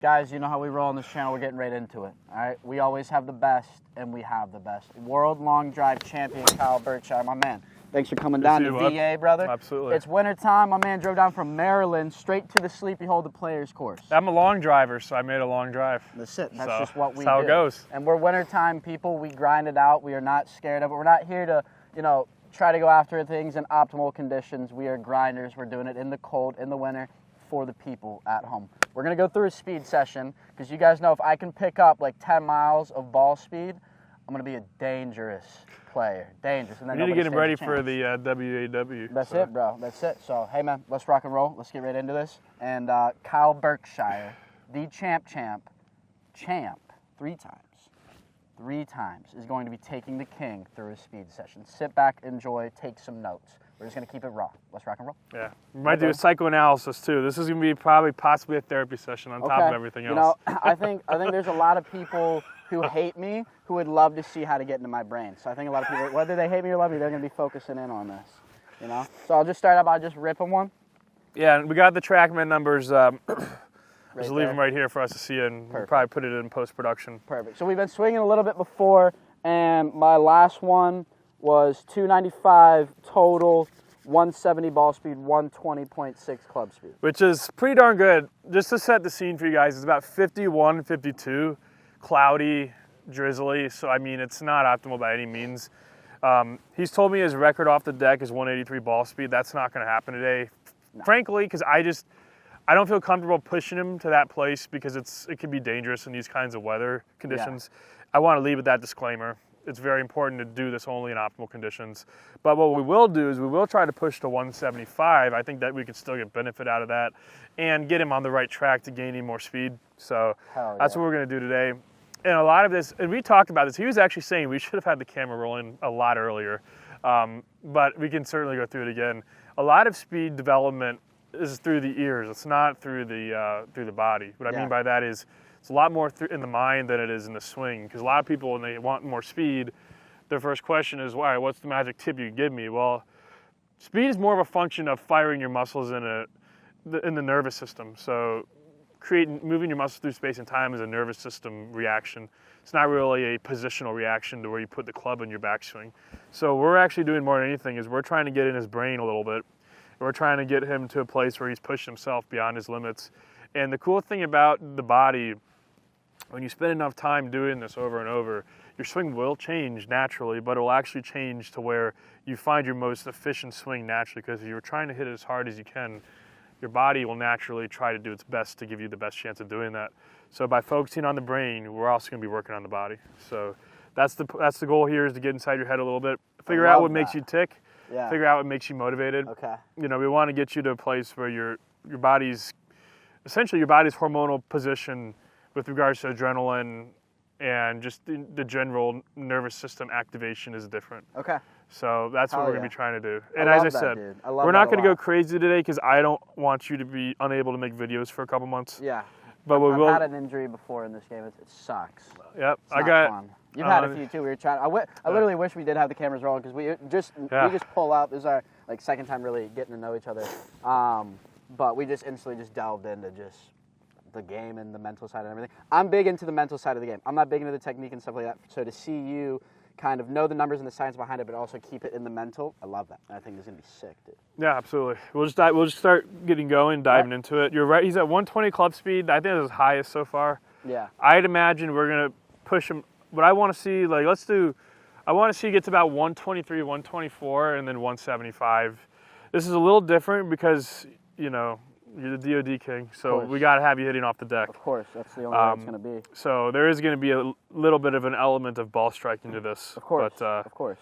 Guys, you know how we roll on this channel. We're getting right into it. All right, we always have the best, and we have the best. World Long Drive Champion Kyle Berkshire, my man. Thanks for coming down to VA, brother. Absolutely. It's winter time. My man drove down from Maryland straight to the Sleepy Hole, the players course. I'm a long driver, so I made a long drive. That's it. That's just what we do. That's how it goes. And we're wintertime people. We grind it out. We are not scared of it. We're not here to, try to go after things in optimal conditions. We are grinders. We're doing it in the cold, in the winter, for the people at home. We're going to go through a speed session because you guys know if I can pick up like 10 miles of ball speed, I'm going to be a dangerous player. Dangerous. And then we need to get him ready for the WAW. That's it, bro. That's it. So, hey, man, let's rock and roll. Let's get right into this. And Kyle Berkshire, the champ, three times, is going to be taking the king through a speed session. Sit back, enjoy, take some notes. We're just going to keep it raw. Let's rock and roll. Yeah. We might do a psychoanalysis, too. This is going to be possibly a therapy session on top of everything else. I think there's a lot of people who hate me who would love to see how to get into my brain. So I think a lot of people, whether they hate me or love me, they're going to be focusing in on this, So I'll just start out by just ripping one. Yeah, and we got the TrackMan numbers. Just Right leave them right here for us to see, and we'll probably put it in post-production. Perfect. So we've been swinging a little bit before, and my last one was 295 total, 170 ball speed, 120.6 club speed. Which is pretty darn good. Just to set the scene for you guys, it's about 51, 52, cloudy, drizzly. So, I mean, it's not optimal by any means. He's told me his record off the deck is 183 ball speed. That's not going to happen today. No. Frankly, because I don't feel comfortable pushing him to that place because it can be dangerous in these kinds of weather conditions. Yeah. I want to leave with that disclaimer. It's very important to do this only in optimal conditions. But what we will do is we will try to push to 175. I think that we can still get benefit out of that and get him on the right track to gaining more speed. So that's what we're going to do today. And a lot of this, and we talked about this, he was actually saying we should have had the camera rolling a lot earlier. But we can certainly go through it again. A lot of speed development is through the ears. It's not through the body. What I mean by that is it's a lot more in the mind than it is in the swing. Because a lot of people, when they want more speed, their first question is, "Why? What's the magic tip you give me?" Well, speed is more of a function of firing your muscles in the nervous system. So, moving your muscles through space and time is a nervous system reaction. It's not really a positional reaction to where you put the club in your backswing. So, we're actually doing more than anything is we're trying to get in his brain a little bit. We're trying to get him to a place where he's pushed himself beyond his limits. And the cool thing about the body, when you spend enough time doing this over and over, your swing will change naturally, but it will actually change to where you find your most efficient swing naturally, because if you're trying to hit it as hard as you can, your body will naturally try to do its best to give you the best chance of doing that. So by focusing on the brain, we're also going to be working on the body. So that's the goal here, is to get inside your head a little bit, figure out what makes you tick, figure out what makes you motivated. Okay. We want to get you to a place where your body's hormonal position with regards to adrenaline and just the general nervous system activation is different. Okay. So that's what we're going to be trying to do. And as I said, we're not going to go crazy today because I don't want you to be unable to make videos for a couple months. Yeah. But I've had an injury before in this game. It sucks. Yep. It's not fun. You've had a few too. We were trying. I literally wish we did have the cameras rolling because we just pull up. This is our second time really getting to know each other. But we just instantly delved into just the game and the mental side and everything. I'm big into the mental side of the game. I'm not big into the technique and stuff like that. So to see you kind of know the numbers and the science behind it, but also keep it in the mental, I love that. And I think this is gonna be sick, dude. Yeah, absolutely. We'll just start getting going, diving into it. You're right. He's at 120 club speed. I think that's his highest so far. Yeah. I'd imagine we're gonna push him. What I want to see, I want to see he gets about 123, 124, and then 175. This is a little different because you're the DOD King, so we got to have you hitting off the deck. Of course, that's the only way it's going to be. So there is going to be a little bit of an element of ball striking to this. Of course, but, of course.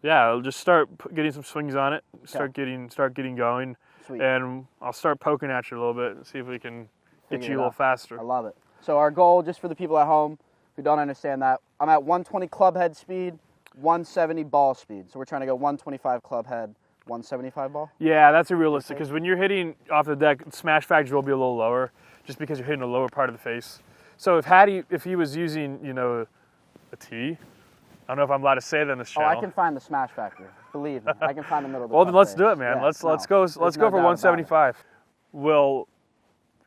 Yeah, I'll just start getting some swings on it, start getting going. Sweet. And I'll start poking at you a little bit and see if we can get you a little faster. I love it. So our goal, just for the people at home who don't understand that, I'm at 120 club head speed, 170 ball speed. So we're trying to go 125 club head, 175 ball? Yeah, that's a realistic, because when you're hitting off the deck, smash factor will be a little lower just because you're hitting the lower part of the face. So if he was using, a tee, I don't know if I'm allowed to say that in this channel. Oh, I can find the smash factor. Believe me, I can find the middle of the Well, then let's do it, man. Yeah, let's go for 175.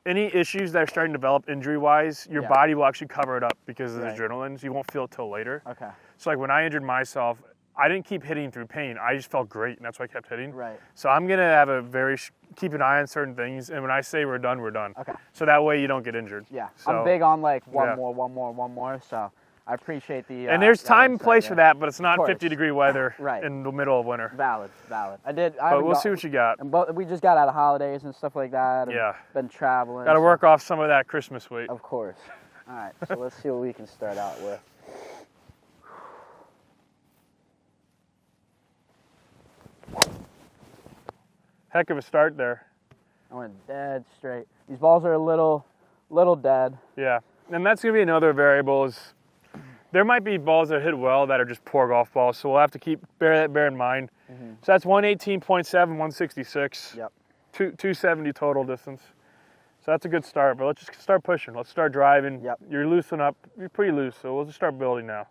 any issues that are starting to develop injury-wise, your body will actually cover it up because of the adrenaline, so you won't feel it till later. Okay. So like when I injured myself, I didn't keep hitting through pain. I just felt great, and that's why I kept hitting. Right. So I'm gonna have keep an eye on certain things, and when I say we're done, we're done. Okay. So that way you don't get injured. Yeah. So, I'm big on like one more. So I appreciate the. And there's time and place for that, but it's not 50-degree weather right. in the middle of winter. Valid. But we'll see what you got. And we just got out of holidays and stuff like that. And been traveling. Got to work off some of that Christmas weight. Of course. All right. So let's see what we can start out with. Heck of a start there. I went dead straight. These balls are a little dead. Yeah, and that's gonna be another variable. Is there might be balls that hit well that are just poor golf balls, so we'll have to bear in mind. Mm-hmm. So that's 118.7, 166. Yep. 270 total distance. So that's a good start. But let's just start pushing. Let's start driving. Yep. You're loosening up. You're pretty loose, so we'll just start building now.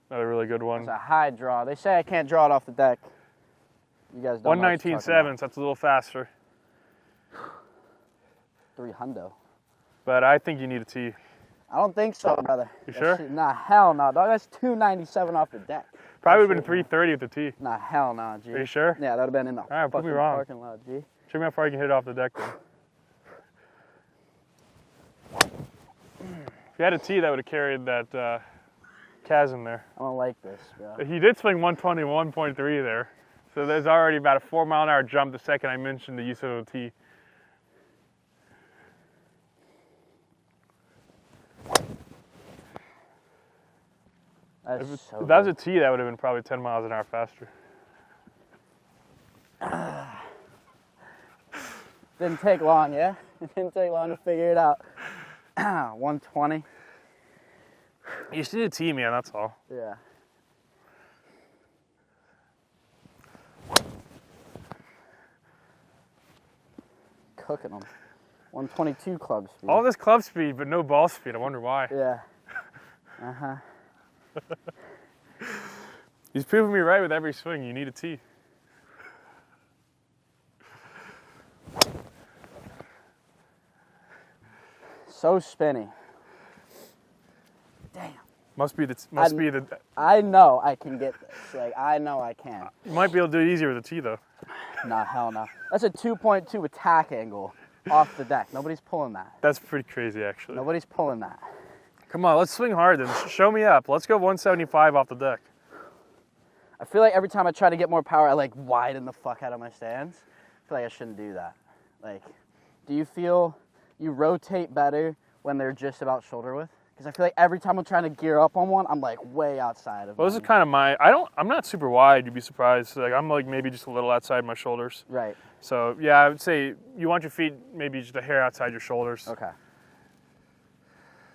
Another really good one. It's a high draw. They say I can't draw it off the deck. You guys don't 119.7, so that's a little faster. 300. But I think you need a tee. I don't think so, brother. You sure? Nah, hell no, dog. That's 297 off the deck. Probably would have been 330 with the tee. Nah, hell no, G. Are you sure? Yeah, that would have been in the prove me wrong. parking lot, G. Show me how far you can hit it off the deck then. If you had a tee, that would have carried that chasm there. I don't like this, bro. He did swing 121.3 there. So there's already about a 4-mile-an-hour jump the second I mentioned the use of a tee. If that was a tee, that would have been probably 10 miles an hour faster. Didn't take long, yeah? It didn't take long to figure it out. 120. You just need a tee, man, that's all. Yeah. Cooking them. 122 club speed. All this club speed, but no ball speed. I wonder why. Yeah. Uh-huh. He's proving me right with every swing. You need a tee. So spinny. Damn. Must be the. I know I can get this. Like I know I can. You might be able to do it easier with a tee though. Nah, hell no. That's a 2.2 attack angle off the deck. Nobody's pulling that. That's pretty crazy, actually. Nobody's pulling that. Come on, let's swing hard then. Show me up. Let's go 175 off the deck. I feel like every time I try to get more power, I like widen the fuck out of my stance. I feel like I shouldn't do that. Like, do you feel you rotate better when they're just about shoulder width? Because I feel like every time I'm trying to gear up on one, I'm like way outside of. Well, this is kind of I'm not super wide. You'd be surprised. Like I'm like maybe just a little outside my shoulders. Right. So yeah, I would say you want your feet maybe just a hair outside your shoulders. Okay.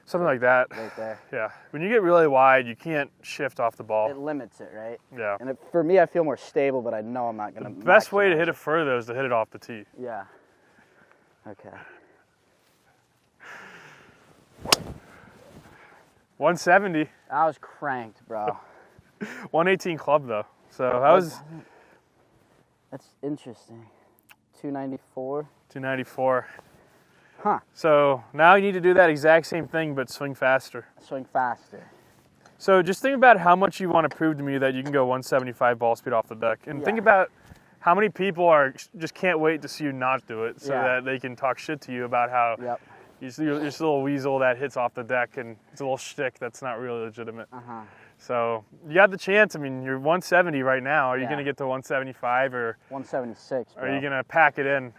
Something like that. Right there. Yeah. When you get really wide, you can't shift off the ball. It limits it, right? Yeah. And for me, I feel more stable, but I know I'm not going to. The best way to hit it further is to hit it off the tee. Yeah. Okay. 170. I was cranked, bro. 118 club though. So that was. That's interesting. 294. 294. Huh. So now you need to do that exact same thing, but swing faster. Swing faster. So just think about how much you want to prove to me that you can go 175 ball speed off the deck. And think about how many people just can't wait to see you not do it so that they can talk shit to you about how you're just a little weasel that hits off the deck and it's a little shtick that's not really legitimate. Uh-huh. So you got the chance. I mean, you're 170 right now. Are you going to get to 175 or 176? Bro. Are you going to pack it in?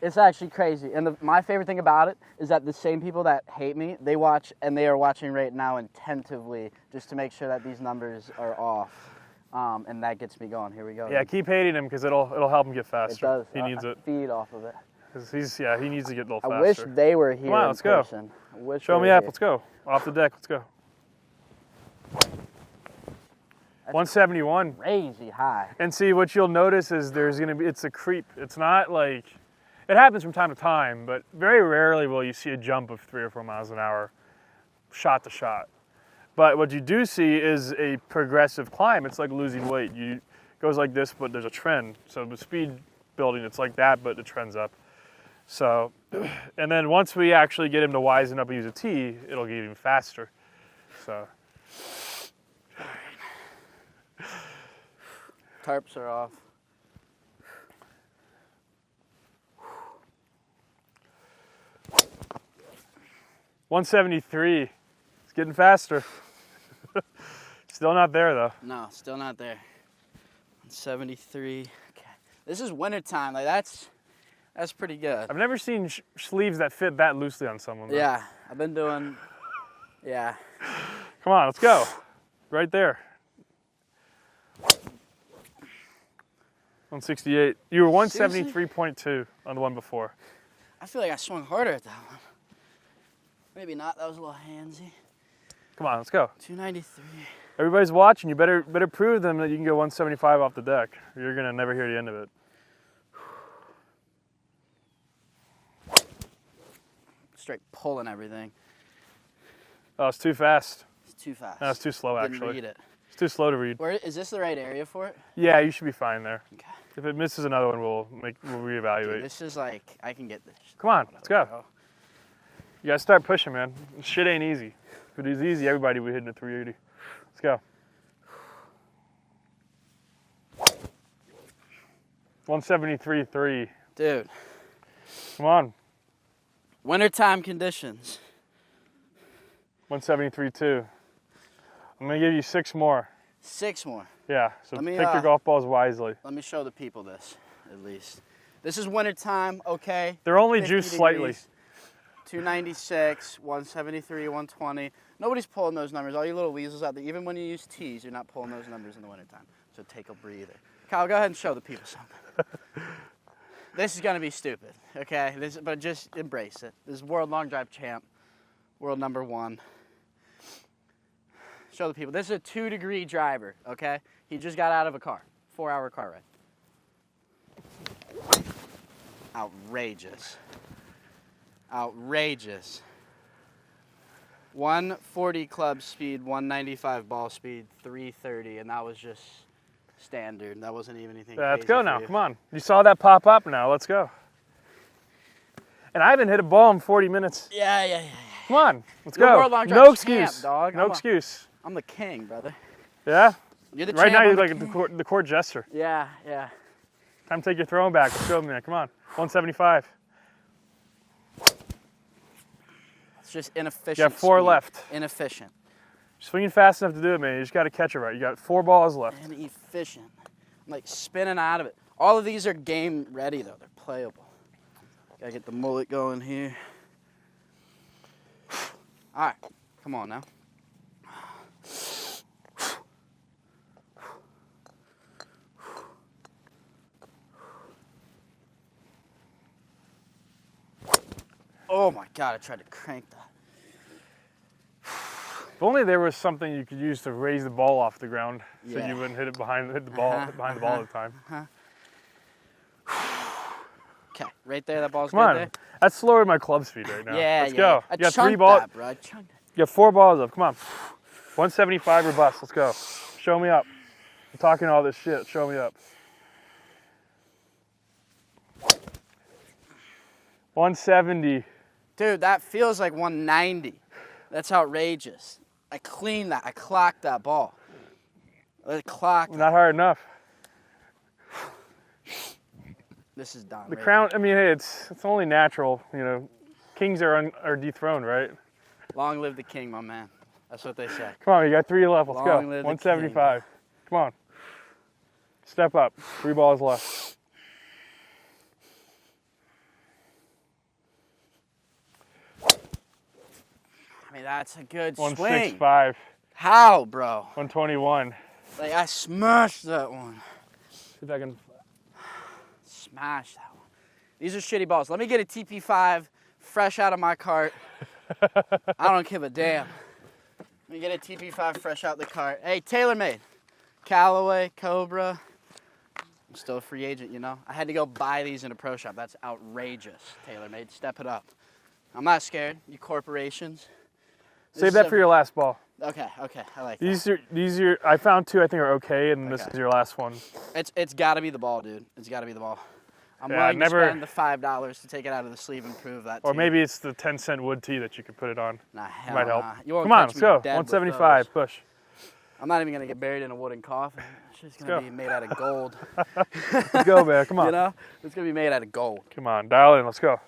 It's actually crazy. And my favorite thing about it is that the same people that hate me, they watch and they are watching right now attentively just to make sure that these numbers are off. And that gets me going. Here we go. Yeah, keep hating him because it'll help him get faster. It does. He needs it. Feed off of it. He needs to get a little faster. I wish they were here. Come on, let's go. Show me up. Let's go. Off the deck. Let's go. 171. Crazy high. And see, what you'll notice is it's a creep. It's not like, it happens from time to time, but very rarely will you see a jump of 3 or 4 miles an hour, shot to shot. But what you do see is a progressive climb. It's like losing weight. It goes like this, but there's a trend. So the speed building. It's like that, but it trends up. So, and then once we actually get him to wisen up and use a tee, it'll get even faster. So. Tarps are off. $173. It's getting faster. Still not there though. No, still not there. 173. Okay. This is wintertime. Like that's pretty good. I've never seen sleeves that fit that loosely on someone though. Yeah, I've been doing. Yeah. Come on, let's go. Right there. 168. You were 173.2 on the one before. I feel like I swung harder at that one. Maybe not. That was a little handsy. Come on, let's go. 293. Everybody's watching. You better prove them that you can go 175 off the deck. Or you're gonna never hear the end of it. Straight pulling everything. Oh, it's too fast. It's too fast. No, it's too slow actually. Didn't read it. It's too slow to read. Where is this the right area for it? Yeah, you should be fine there. Okay. If it misses another one, we'll reevaluate. Dude, this is like I can get this. Come on, let's go. You gotta start pushing, man. This shit ain't easy. If it was easy, everybody would hit a 380. Let's go. 173.3. Dude. Come on. Wintertime conditions. 173.2. I'm gonna give you 6 more. 6 more. Yeah, so Let me, pick your golf balls wisely. Let me show the people this, at least. This is wintertime, okay? They're only 50 juiced slightly. degrees, 296, 173, 120. Nobody's pulling those numbers. All you little weasels out there, even when you use tees, you're not pulling those numbers in the wintertime. So take a breather. Kyle, go ahead and show the people something. This is gonna be stupid, okay? But just embrace it. This is world long drive champ, world number 1. Show the people. This is a 2-degree driver, okay? He just got out of a car, 4-hour car ride. Outrageous. Outrageous. 140 club speed, 195 ball speed, 330, and that was just standard. That wasn't even anything crazy. Let's go now. Come on. You saw that pop up now. Let's go. And I haven't hit a ball in 40 minutes. Yeah. Come on. Let's You're go. world long drive No champ, excuse. dog. No excuse. I'm the king, brother. Yeah? You're the right champ, now you're I'm like the court jester. Yeah. Time to take your throwing back. Let's go, man. Come on. 175. It's just inefficient. You got 4 speed. left. Inefficient. Swinging fast enough to do it, man. You just got to catch it right. You got 4 balls left. Inefficient. I'm like spinning out of it. All of these are game ready though. They're playable. Gotta get the mullet going here. All right, come on now. Oh my God, I tried to crank that. If only there was something you could use to raise the ball off the ground so Yeah. you wouldn't hit the ball all the time. Okay, right there, that ball's Come good on. there. That's slower than my club speed right now. Yeah, Let's go. I You got 3 chunked balls. that, bro. I chunked it. You got 4 balls up. Come on. 175 or bust. Let's go. Show me up. I'm talking all this shit. Show me up. 170. Dude, that feels like 190. That's outrageous. I cleaned that. I clocked that ball. I clocked. Not hard enough. This is done. The crown, I mean, hey, it's only natural, you know. Kings are dethroned, right? Long live the king, my man. That's what they say. Come on, you got 3 left. Let's go. Long live the 175. Come on. Step up. 3 balls left. I mean, that's a good swing. 165. How, bro? 121. Like, I smashed that one. See if I can. Smash that one. These are shitty balls. Let me get a TP5 fresh out of my cart. I don't give a damn. Let me get a TP5 fresh out the cart. Hey, TaylorMade. Callaway, Cobra. I'm still a free agent, you know. I had to go buy these in a pro shop. That's outrageous, TaylorMade. Step it up. I'm not scared, you corporations. Save that for your last ball. Okay, I like that. These are I found 2 I think are okay, and this is your last one. It's got to be the ball, dude. It's got to be the ball. I'm willing to spend the $5 to take it out of the sleeve and prove that. Or maybe it's the 10-cent wood tee that you could put it on. Nah, hell might help. Nah. You won't Come on, catch let's go. me dead 175, push. I'm not even gonna get buried in a wooden coffin. It's just gonna be made out of gold. Let's go, man. Come on. You know, it's gonna be made out of gold. Come on, dial in. Let's go.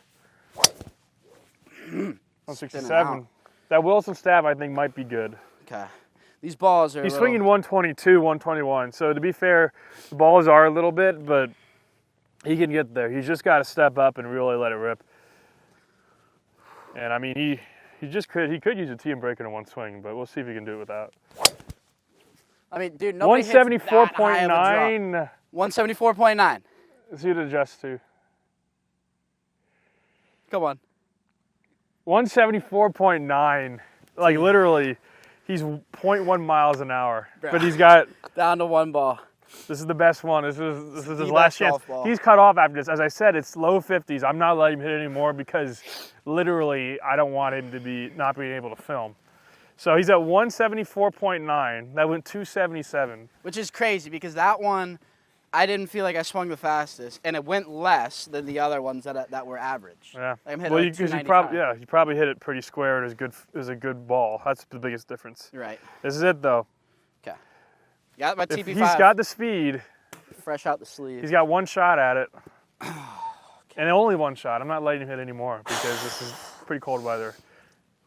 167. That Wilson stab, I think, might be good. Okay. These balls are. He's swinging 122, 121. So to be fair, the balls are a little bit, but he can get there. He's just got to step up and really let it rip. And I mean, he could use a tee and break in one swing, but we'll see if he can do it without. I mean, dude, nobody 174.9. 174.9. Let's see what it adjusts to. Come on. 174.9. Like literally, he's 0.1 miles an hour. Bro. But he's got down to one ball. This is the best one. This is his last chance. He's cut off after this. As I said, it's low 50s. I'm not letting him hit anymore because literally I don't want him to be not being able to film. So he's at 174.9. That went 277. Which is crazy because that one, I didn't feel like I swung the fastest, and it went less than the other ones that were average. Yeah. I'm hitting well, like you probably hit it pretty square. And it was a good ball. That's the biggest difference. Right. This is it though. Okay. Got my TP5. If he's got the speed. Fresh out the sleeve. He's got one shot at it. Okay. And only one shot. I'm not letting him hit anymore because this is pretty cold weather.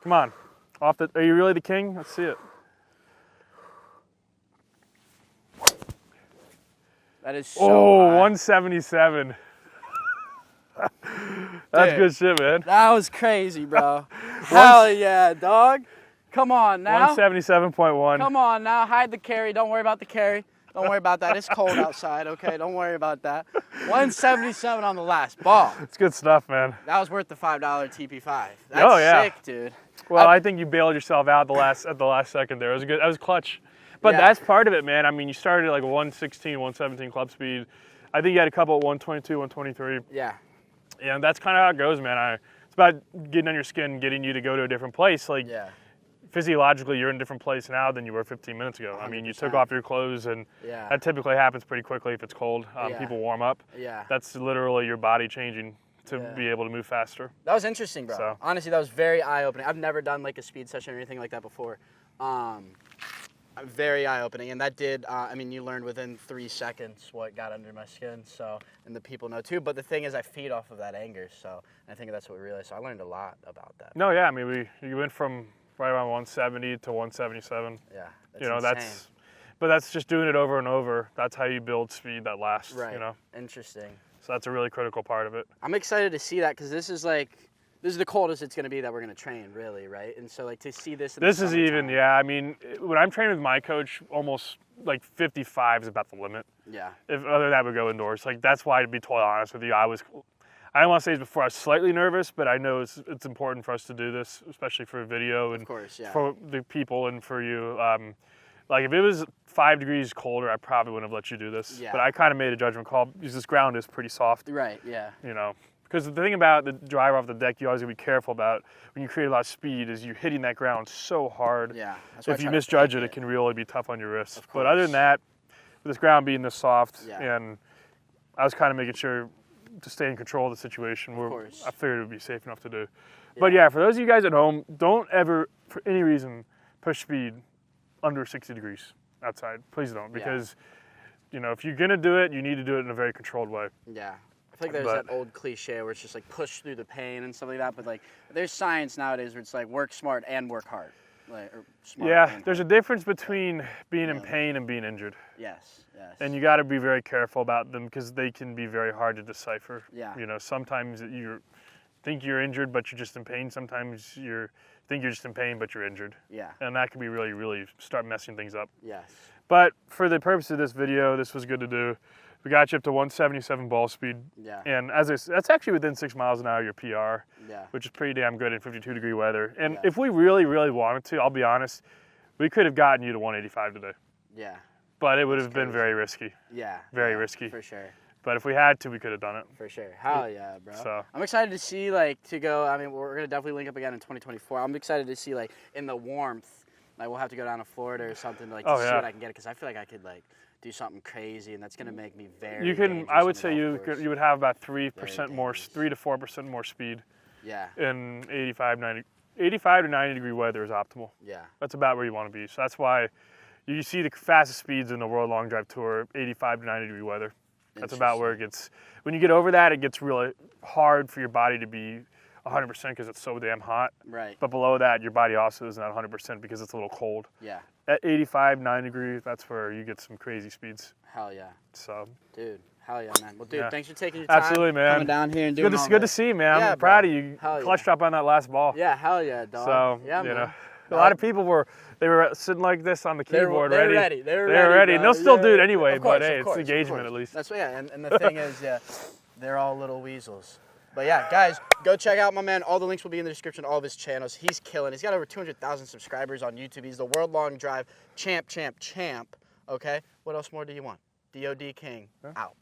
Come on. Are you really the king? Let's see it. That is so high. 177. That's good shit, man. That was crazy, bro. Hell yeah, dog. Come on now. 177.1. Come on now. Hide the carry. Don't worry about the carry. Don't worry about that. It's cold outside, okay? Don't worry about that. 177 on the last ball. It's good stuff, man. That was worth the $5 TP5. That's sick, dude. Well, I think you bailed yourself out at the last second there. It was good. That was clutch. But that's part of it, man. I mean, you started at like 116, 117 club speed. I think you had a couple at 122, 123. Yeah. And that's kind of how it goes, man. It's about getting on your skin, getting you to go to a different place. Like, physiologically, you're in a different place now than you were 15 minutes ago. 100%. I mean, you took off your clothes, and that typically happens pretty quickly if it's cold. People warm up. Yeah. That's literally your body changing to be able to move faster. That was interesting, bro. So. Honestly, that was very eye-opening. I've never done like a speed session or anything like that before. Very eye-opening, and that did, I mean, you learned within 3 seconds what got under my skin, so, and the people know too, but the thing is I feed off of that anger, so, and I think that's what we realized, so I learned a lot about that. No, yeah, I mean, you went from right around 170 to 177. Yeah, that's you know, insane. But that's just doing it over and over. That's how you build speed that lasts, right. You know? Interesting. So that's a really critical part of it. I'm excited to see that, because this is the coldest it's going to be that we're going to train, really, right? And so, like, to see this in This is even, I mean, when I'm training with my coach, almost, like, 55 is about the limit. Yeah. If other than that would go indoors. Like, that's why, to be totally honest with you, I don't want to say this before, I was slightly nervous, but I know it's important for us to do this, especially for a video and for the people and for you. Like, if it was 5 degrees colder, I probably wouldn't have let you do this. Yeah. But I kind of made a judgment call because this ground is pretty soft. Right, yeah. You know. Because the thing about the driver off the deck, you always got to be careful about when you create a lot of speed is you're hitting that ground so hard. Yeah. If you misjudge it, it can really be tough on your wrists. But other than that, with this ground being this soft, and I was kind of making sure to stay in control of the situation. I figured it would be safe enough to do. Yeah. But yeah, for those of you guys at home, don't ever, for any reason, push speed under 60 degrees outside. Please don't, because you know if you're gonna do it, you need to do it in a very controlled way. Yeah. I feel like there's that old cliche where it's just like push through the pain and stuff like that, but like there's science nowadays where it's like work smart and work hard. Like, or smart there's a difference between being in pain and being injured. Yes, yes. And you got to be very careful about them because they can be very hard to decipher. Yeah. You know, sometimes you think you're injured, but you're just in pain. Sometimes you think you're just in pain, but you're injured. Yeah. And that can be really, really start messing things up. Yes. But for the purpose of this video, this was good to do. We got you up to 177 ball speed. Yeah. And that's actually within 6 miles an hour of your PR. Yeah. Which is pretty damn good in 52-degree weather. And if we really, really wanted to, I'll be honest, we could have gotten you to 185 today. Yeah. But it would have been very risky. Yeah. Very risky. For sure. But if we had to, we could have done it. For sure. Hell yeah, bro. So I'm excited to see, like, to go, I mean, we're going to definitely link up again in 2024. I'm excited to see, like, in the warmth, like, we'll have to go down to Florida or something, like, to see what I can get. Because I feel like I could, like, do something crazy, and that's going to make me very You can. dangerous I would on say the you golf course. you would have about 3% more, dangerous. 3 to 4% more speed. Yeah. In 85 to 90 degree weather is optimal. Yeah. That's about where you want to be. So that's why you see the fastest speeds in the World Long Drive Tour, 85 to 90 degree weather. That's about where it gets. When you get over that, it gets really hard for your body to be 100% because it's so damn hot. Right. But below that, your body also isn't at 100% because it's a little cold. Yeah. At 85, 90 degrees, that's where you get some crazy speeds. Hell yeah. So. Dude. Hell yeah, man. Well, dude, Yeah. thanks for taking your time. Absolutely, man. Coming down here and doing all Good to this. see you, man. Yeah, I'm proud bro. of you. Hell Clutch yeah. drop on that last ball. Yeah, hell yeah, dog. So, yeah, you man. know, a lot of people were sitting like this on the keyboard They were ready. They were ready. And they'll still do it anyway, Of course, but hey, of course, it's engagement at least. That's yeah, and the thing is, yeah, they're all little weasels. But yeah, guys, go check out my man. All the links will be in the description, all of his channels. He's killing. He's got over 200,000 subscribers on YouTube. He's the World Long Drive champ. Okay? What else more do you want? DOD King, out.